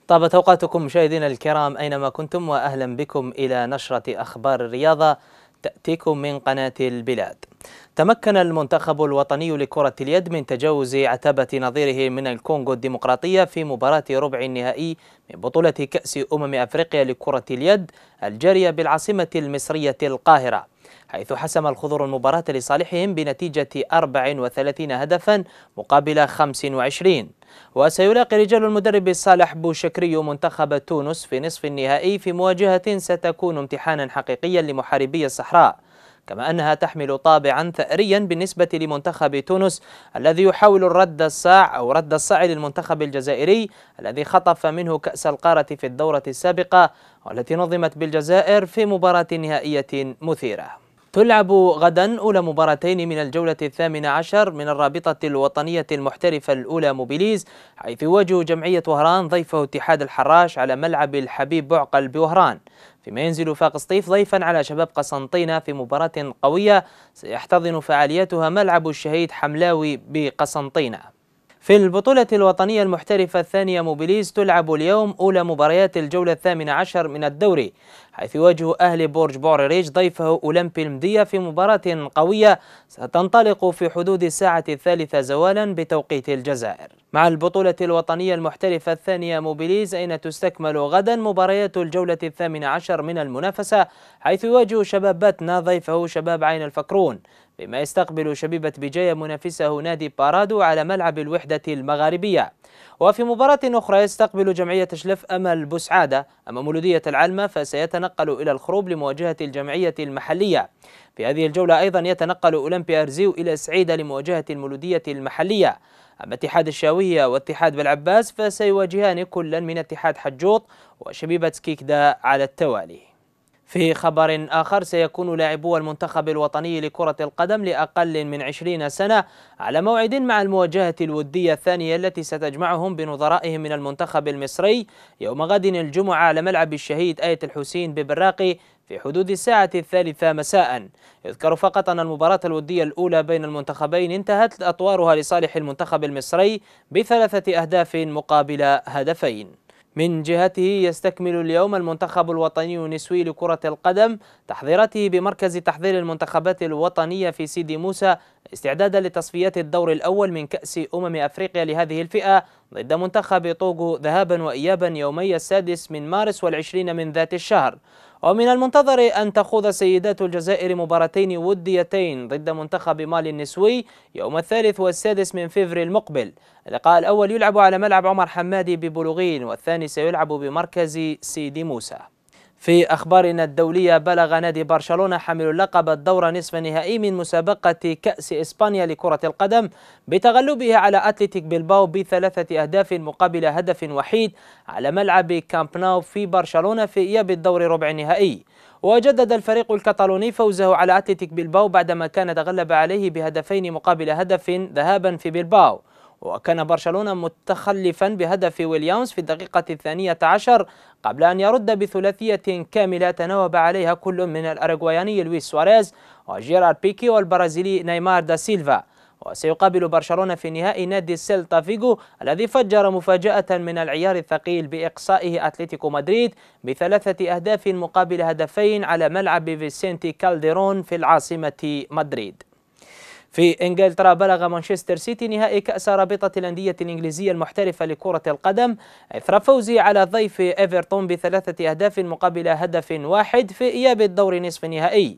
طابت أوقاتكم مشاهدينا الكرام أينما كنتم، وأهلا بكم إلى نشرة أخبار الرياضة تأتيكم من قناة البلاد. تمكن المنتخب الوطني لكرة اليد من تجاوز عتبة نظيره من الكونغو الديمقراطية في مباراة ربع النهائي من بطولة كأس أفريقيا لكرة اليد الجارية بالعاصمة المصرية القاهرة، حيث حسم الخضر المباراة لصالحهم بنتيجة 34 هدفا مقابل 25. وسيلاقي رجال المدرب صالح بوشكري منتخب تونس في نصف النهائي في مواجهة ستكون امتحانا حقيقيا لمحاربي الصحراء، كما أنها تحمل طابعا ثأريا بالنسبة لمنتخب تونس الذي يحاول رد الصاع للمنتخب الجزائري الذي خطف منه كأس القارة في الدورة السابقة والتي نظمت بالجزائر في مباراة نهائية مثيرة. تلعب غدا أولى مباراتين من الجولة 18 من الرابطة الوطنية المحترفة الأولى موبيليز، حيث يواجه جمعية وهران ضيفه اتحاد الحراش على ملعب الحبيب بوعقل بوهران، فيما ينزل فاقسطيف ضيفا على شباب قسنطينة في مباراة قوية سيحتضن فعالياتها ملعب الشهيد حملاوي بقسنطينة. في البطولة الوطنية المحترفة الثانية موبيليز تلعب اليوم أولى مباريات الجولة 18 من الدوري، حيث يواجه أهل برج بوعريريج ضيفه أولمبي المدية في مباراة قوية ستنطلق في حدود الساعة 3 زوالا بتوقيت الجزائر. مع البطولة الوطنية المحترفة الثانية موبيليز أين تستكمل غدا مباريات الجولة 18 من المنافسة، حيث يواجه شباب باتنا ضيفه شباب عين الفكرون، بما يستقبل شبيبة بجاية منافسه نادي بارادو على ملعب الوحدة المغاربية. وفي مباراة أخرى يستقبل جمعية شلف أمل بوسعادة أمام مولودية العلمة، فسيتنقل إلى الخروب لمواجهة الجمعية المحلية. في هذه الجولة أيضا يتنقل أولمبي أرزيو إلى سعيدة لمواجهة المولودية المحلية. أما اتحاد الشاوية واتحاد بالعباس فسيواجهان كلا من اتحاد حجوط وشبيبة كيكدا على التوالي. في خبر آخر، سيكون لاعبو المنتخب الوطني لكرة القدم لأقل من 20 سنة على موعد مع المواجهة الودية الثانية التي ستجمعهم بنظرائهم من المنتخب المصري يوم غد الجمعة على ملعب الشهيد آية الحسين ببراقي في حدود الساعة 3 مساء. يذكر فقط أن المباراة الودية الأولى بين المنتخبين انتهت أطوارها لصالح المنتخب المصري ب3 أهداف مقابل هدفين. من جهته يستكمل اليوم المنتخب الوطني النسوي لكرة القدم تحضيراته بمركز تحضير المنتخبات الوطنية في سيدي موسى استعدادا لتصفيات الدور الأول من كأس أفريقيا لهذه الفئة ضد منتخب طوغو ذهابا وإيابا يومي 6 من مارس و20 من ذات الشهر. ومن المنتظر أن تخوض سيدات الجزائر مباراتين وديتين ضد منتخب مالي النسوي يوم 3 و6 من فبراير المقبل. اللقاء الأول يلعب على ملعب عمر حمادي ببلوغين، والثاني سيلعب بمركز سيدي موسى. في أخبارنا الدولية، بلغ نادي برشلونة حامل اللقب الدور نصف النهائي من مسابقة كأس إسبانيا لكرة القدم بتغلبه على أتلتيك بلباو ب3 أهداف مقابل هدف وحيد على ملعب كامب ناو في برشلونة في إياب الدور ربع النهائي. وجدد الفريق الكتالوني فوزه على أتلتيك بلباو بعدما كان تغلب عليه بهدفين مقابل هدف ذهابا في بلباو. وكان برشلونة متخلفا بهدف ويليامز في الدقيقة 12 قبل أن يرد بثلاثية كاملة تناوب عليها كل من الأرجواياني لويس سواريز وجيرار بيكي والبرازيلي نيمار دا سيلفا. وسيقابل برشلونة في نهائي نادي سيلتا فيغو الذي فجر مفاجأة من العيار الثقيل بإقصائه أتلتيكو مدريد ب3 أهداف مقابل هدفين على ملعب فيسنتي كالديرون في العاصمة مدريد. في إنجلترا، بلغ مانشستر سيتي نهائي كأس رابطة الأندية الإنجليزية المحترفة لكرة القدم إثر فوزه على ضيف إيفرتون ب3 أهداف مقابل هدف واحد في إياب الدور نصف النهائي.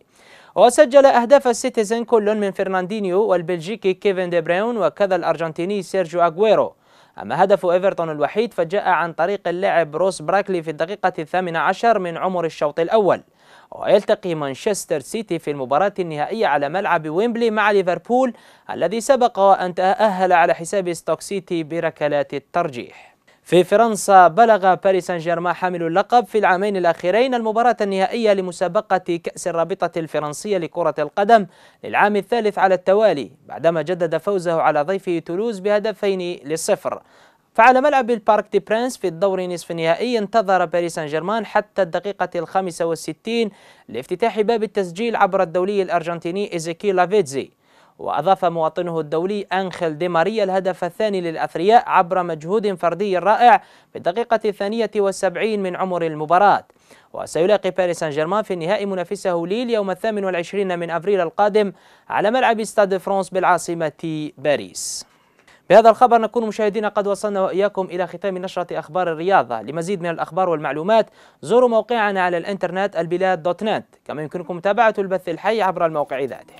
وسجل أهداف السيتيزن كل من فرناندينيو والبلجيكي كيفن دي بروين وكذا الأرجنتيني سيرجيو أغويرو. أما هدف إيفرتون الوحيد فجاء عن طريق اللاعب روس براكلي في الدقيقة 18 من عمر الشوط الأول. ويلتقي مانشستر سيتي في المباراة النهائية على ملعب ويمبلي مع ليفربول الذي سبق وأن تأهل على حساب ستوك سيتي بركلات الترجيح. في فرنسا، بلغ باريس سان جيرمان حامل اللقب في العامين الأخيرين المباراة النهائية لمسابقة كأس الرابطة الفرنسية لكرة القدم للعام الثالث على التوالي بعدما جدد فوزه على ضيفه تولوز ب2-0. فعلى ملعب البارك دي برانس في الدور نصف النهائي انتظر باريس سان جيرمان حتى الدقيقة 65 لافتتاح باب التسجيل عبر الدولي الأرجنتيني إيزيكيل لافيتزي. وأضاف مواطنه الدولي أنخيل دي ماريا الهدف الثاني للأثرياء عبر مجهود فردي رائع في الدقيقة 72 من عمر المباراة. وسيلاقي باريس سان جيرمان في النهائي منافسه ليل يوم 28 من أبريل القادم على ملعب ستاد فرانس بالعاصمة باريس. بهذا الخبر نكون مشاهدينا قد وصلنا وإياكم إلى ختام نشرة أخبار الرياضة. لمزيد من الأخبار والمعلومات زوروا موقعنا على الإنترنت البلاد.نت، كما يمكنكم متابعة البث الحي عبر الموقع ذاته.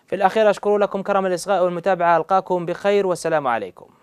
في الأخير أشكر لكم كرم الإصغاء والمتابعة، ألقاكم بخير والسلام عليكم.